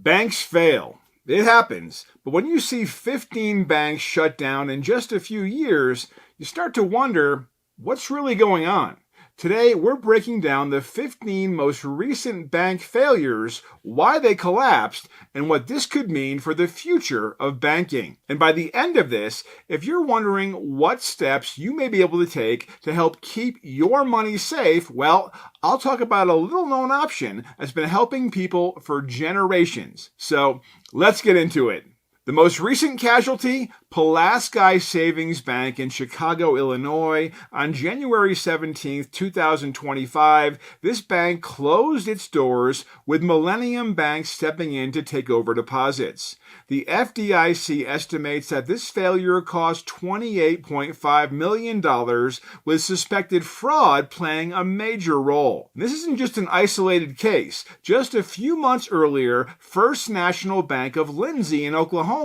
Banks fail. It happens. But when you see 15 banks shut down in just a few years, you start to wonder what's really going on. Today, we're breaking down the 15 most recent bank failures, why they collapsed, and what this could mean for the future of banking. And by the end of this, if you're wondering what steps you may be able to take to help keep your money safe, well, I'll talk about a little-known option that's been helping people for generations. So let's get into it. The most recent casualty, Pulaski Savings Bank in Chicago, Illinois. On January 17, 2025, this bank closed its doors with Millennium Bank stepping in to take over deposits. The FDIC estimates that this failure cost $28.5 million, with suspected fraud playing a major role. This isn't just an isolated case. Just a few months earlier, First National Bank of Lindsay in Oklahoma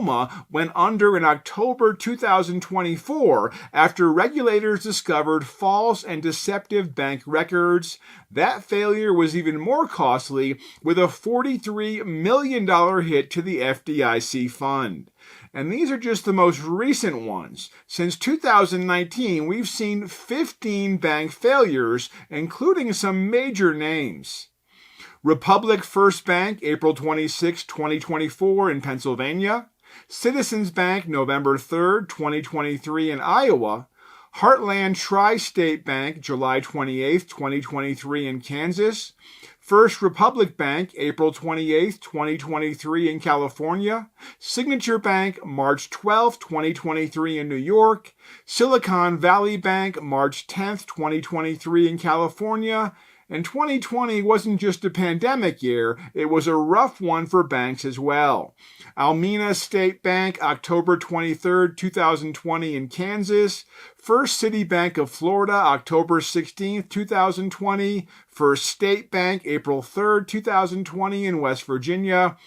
went under in October 2024 after regulators discovered false and deceptive bank records. That failure was even more costly, with a $43 million hit to the FDIC fund. And these are just the most recent ones. Since 2019, we've seen 15 bank failures, including some major names. Republic First Bank, April 26, 2024 in Pennsylvania. Citizens Bank, November 3, 2023 in Iowa. Heartland Tri-State Bank, July 28, 2023 in Kansas. First Republic Bank, April 28, 2023 in California. Signature Bank, March 12, 2023 in New York. Silicon Valley Bank, March 10, 2023 in California. And 2020 wasn't just a pandemic year, it was a rough one for banks as well. Almena State Bank, October 23, 2020 in Kansas. First City Bank of Florida, October 16, 2020. First State Bank, April 3, 2020 in West Virginia.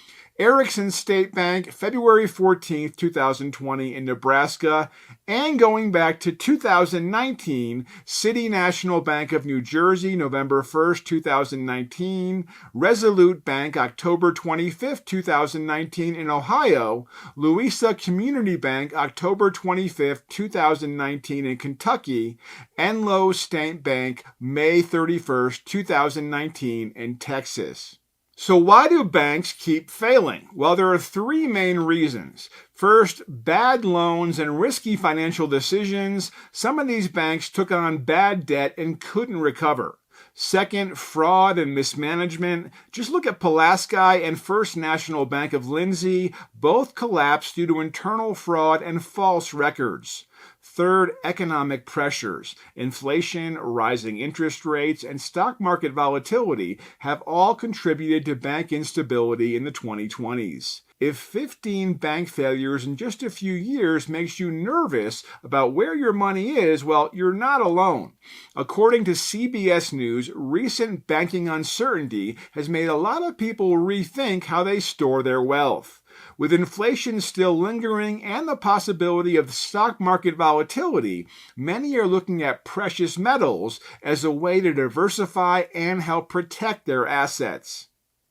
Erickson State Bank, February 14, 2020 in Nebraska. And going back to 2019, City National Bank of New Jersey, November 1, 2019. Resolute Bank, October 25, 2019 in Ohio. Louisa Community Bank, October 25, 2019 in Kentucky. Enloe State Bank, May 31, 2019 in Texas. So why do banks keep failing? Well, there are three main reasons. First, bad loans and risky financial decisions. Some of these banks took on bad debt and couldn't recover. Second, fraud and mismanagement. Just look at Pulaski and First National Bank of Lindsay. Both collapsed due to internal fraud and false records. Third, economic pressures. Inflation, rising interest rates, and stock market volatility have all contributed to bank instability in the 2020s. If 15 bank failures in just a few years makes you nervous about where your money is, well, you're not alone. According to CBS News, recent banking uncertainty has made a lot of people rethink how they store their wealth. With inflation still lingering and the possibility of stock market volatility, many are looking at precious metals as a way to diversify and help protect their assets.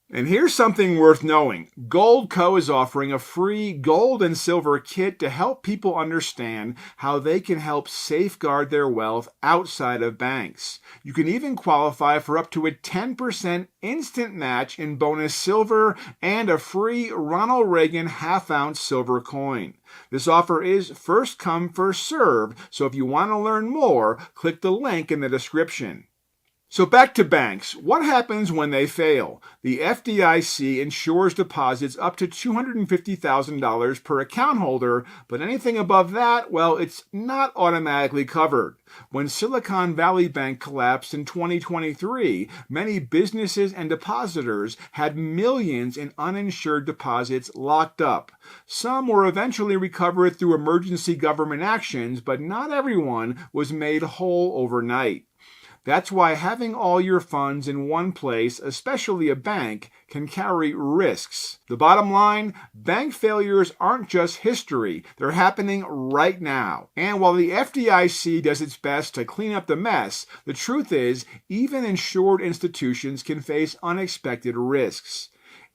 And here's something worth knowing. Goldco is offering a free gold and silver kit to help people understand how they can help safeguard their wealth outside of banks. You can even qualify for up to a 10% instant match in bonus silver and a free Ronald Reagan half-ounce silver coin. This offer is first come, first served, so if you want to learn more, click the link in the description. So back to banks. What happens when they fail? The FDIC insures deposits up to $250,000 per account holder, but anything above that, well, it's not automatically covered. When Silicon Valley Bank collapsed in 2023, many businesses and depositors had millions in uninsured deposits locked up. Some were eventually recovered through emergency government actions, but not everyone was made whole overnight. That's why having all your funds in one place, especially a bank, can carry risks. The bottom line, bank failures aren't just history, they're happening right now. And while the FDIC does its best to clean up the mess, the truth is, even insured institutions can face unexpected risks.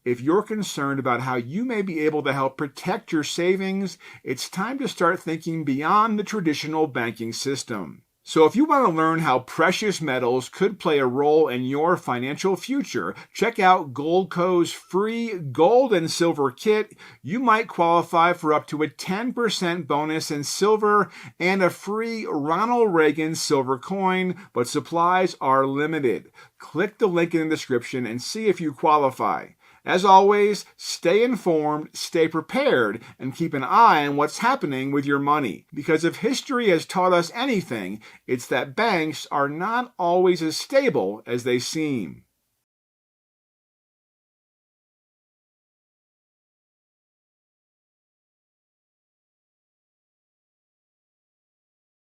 If you're concerned about how you may be able to help protect your savings, it's time to start thinking beyond the traditional banking system. So if you want to learn how precious metals could play a role in your financial future, check out Goldco's free gold and silver kit. You might qualify for up to a 10% bonus in silver and a free Ronald Reagan silver coin, but supplies are limited. Click the link in the description and see if you qualify. As always, stay informed, stay prepared, and keep an eye on what's happening with your money. Because if history has taught us anything, it's that banks are not always as stable as they seem.